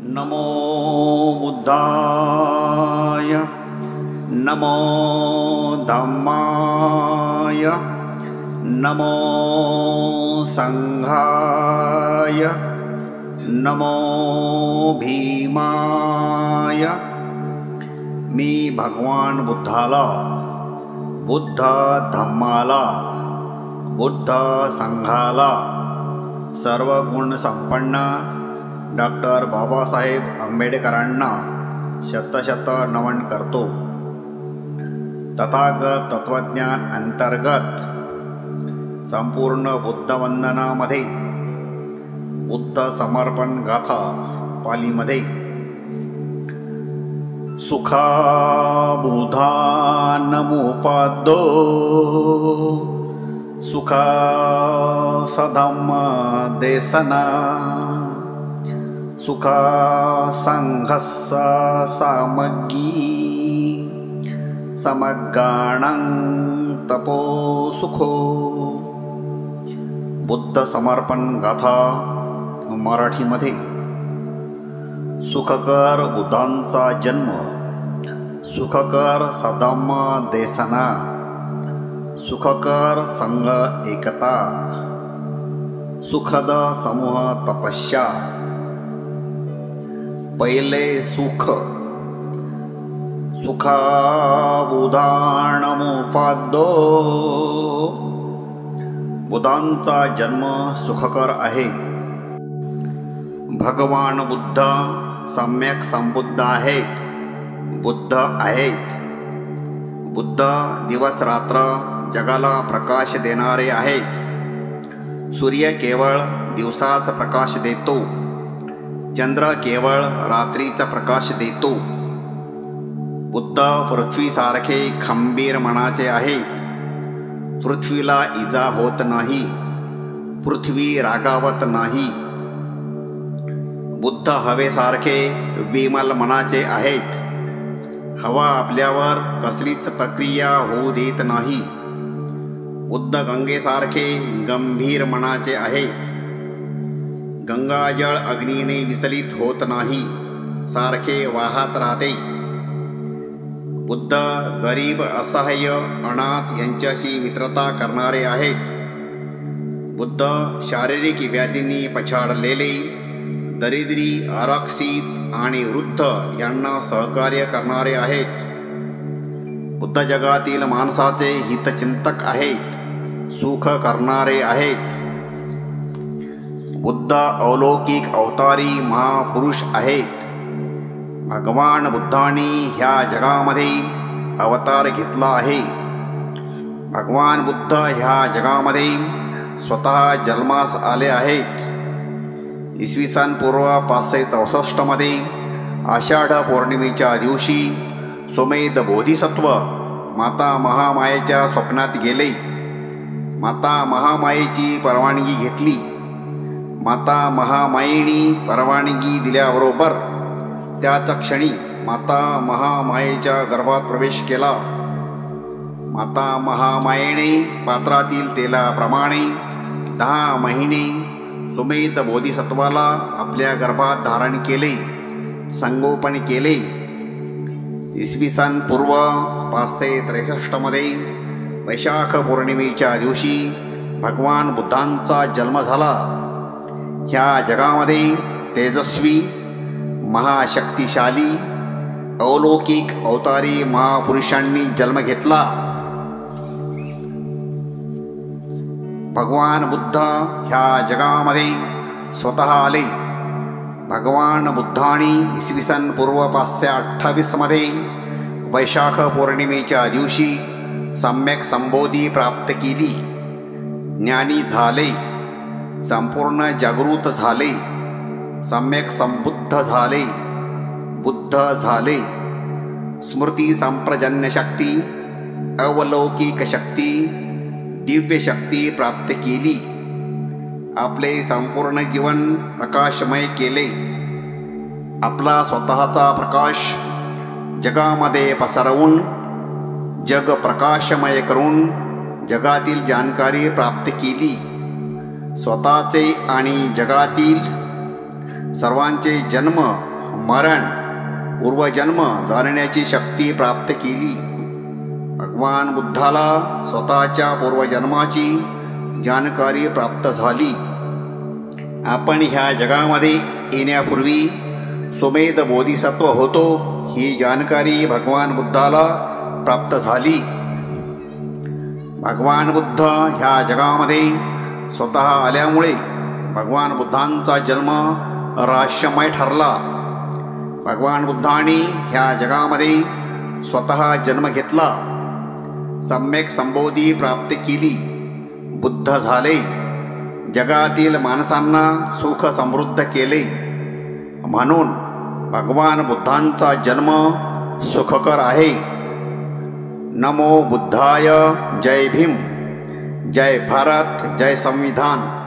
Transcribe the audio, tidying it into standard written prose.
नमो बुद्धाय, नमो धम्माय, नमो संघाय, नमो भीमाय। मी भगवान बुद्धाला, बुद्ध धम्माला, बुद्ध संघाला, सर्व गुण संपन्न डॉक्टर बाबासाहेब आंबेडकरांना शतशत नमन करतो। तथागत तत्वज्ञान अंतर्गत संपूर्ण बुद्ध वंदनामध्ये बुद्ध समर्पण गाथा पालीमध्ये सुखा बुधा नमोपादो सुखा सधम्म देसना सुखा संघस्सा सामग्गी समग्गाणं तपो सुखो। बुद्ध समर्पण गाथा मराठीमध्ये सुखकर बुद्धांचा जन्म, सुखकर सधम्म देसना, सुखकर संघ एकता, सुखद समूह तपस्या। पहिले सुख सुखा बुधानमुपादो। बुद्धांचा जन्म सुखकर आहे। भगवान बुद्ध सम्यक संबुद्ध आहेत, बुद्ध आहेत। बुद्ध दिवस रात्र जगाला प्रकाश देणारे आहेत। सूर्य केवळ दिवसात प्रकाश देतो, चंद्र केवळ रात्रीचा प्रकाश देतो। बुद्ध पृथ्वीसारखे खंबीर मनाचे आहेत। पृथ्वीला इजा होत नाही, पृथ्वी रागावत नाही। बुद्ध हवेसारखे विमल मनाचे आहेत। हवा आपल्यावर कसलीच प्रक्रिया होऊ देत नाही। बुद्ध गंगेसारखे गंभीर मनाचे आहेत। गंगाजळ अग्नीने विचलित होत नाही, सारखे वाहत राहते। बुद्ध गरीब, असहाय्य, अनाथ यांच्याशी मित्रता करणारे आहेत। बुद्ध शारीरिक व्याधींनी पछाडलेले, दरिद्री, आरक्षित आणि वृद्ध यांना सहकार्य करणारे आहेत। बुद्ध जगातील माणसाचे हितचिंतक आहेत, सुख करणारे आहेत। बुद्ध अलौकिक अवतारी महापुरुष आहेत। भगवान बुद्धांनी ह्या जगामध्ये अवतार घेतला आहे। भगवान बुद्ध ह्या जगामध्ये स्वतः जन्मास आले आहेत। इसवी सन पूर्व 564 मध्ये आषाढ पौर्णिमेच्या दिवशी सुमेध बोधिसत्व माता महामायेच्या स्वप्नात गेले। माता महामायेची परवानगी घेतली। माता महामायेने परवानगी दिल्याबरोबर त्याच क्षणी माता महामायेच्या गर्भात प्रवेश केला। माता महामायेने पात्रातील तेलाप्रमाणे 10 महिने सुमेध बोधिसत्वाला आपल्या गर्भात धारण केले, संगोपन केले। इसवी सन पूर्व 563 मध्ये वैशाख पौर्णिमेच्या दिवशी भगवान बुद्धांचा जन्म झाला। ह्या जगामध्ये तेजस्वी, महाशक्तिशाली, अलौकिक अवतारी महापुरुषांनी जन्म घेतला। भगवान बुद्ध ह्या जगामध्ये स्वतः आले। भगवान बुद्धांनी इसवी सन पूर्व 528 मध्ये वैशाख पौर्णिमेच्या दिवशी सम्यक संबोधी प्राप्त केली। ज्ञानी झाले, संपूर्ण जागृत झाले, सम्यक संबुद्ध झाले, बुद्ध झाले। स्मृती संप्रजन्य शक्ती, अवलौकिक शक्ती, दिव्य शक्ती प्राप्त केली। आपले संपूर्ण जीवन प्रकाशमय केले। आपला स्वतःचा प्रकाश जगामध्ये पसरवून, जग प्रकाशमय करून जगातील जानकारी प्राप्त केली। स्वतःचे आणि जगातील सर्वांचे जन्म मरण पूर्वजन्म जाणण्याची शक्ती प्राप्त केली. भगवान बुद्धाला स्वतःच्या पूर्वजन्माची जानकारी प्राप्त झाली. आपण ह्या जगामध्ये येण्यापूर्वी सुमेध बोधिसत्व होतो ही जानकारी भगवान बुद्धाला प्राप्त झाली. भगवान बुद्ध ह्या जगामध्ये स्वतः आल्यामुळे भगवान बुद्धांचा जन्म रहस्यमय ठरला. भगवान बुद्धांनी ह्या जगामध्ये स्वतः जन्म घेतला, सम्यक संबोधी प्राप्त केली, बुद्ध झाले, जगातील माणसांना सुख समृद्ध केले. म्हणून भगवान बुद्धांचा जन्म सुखकर आहे. नमो बुद्धाय. जय भीम. जय भारत. जय संविधान.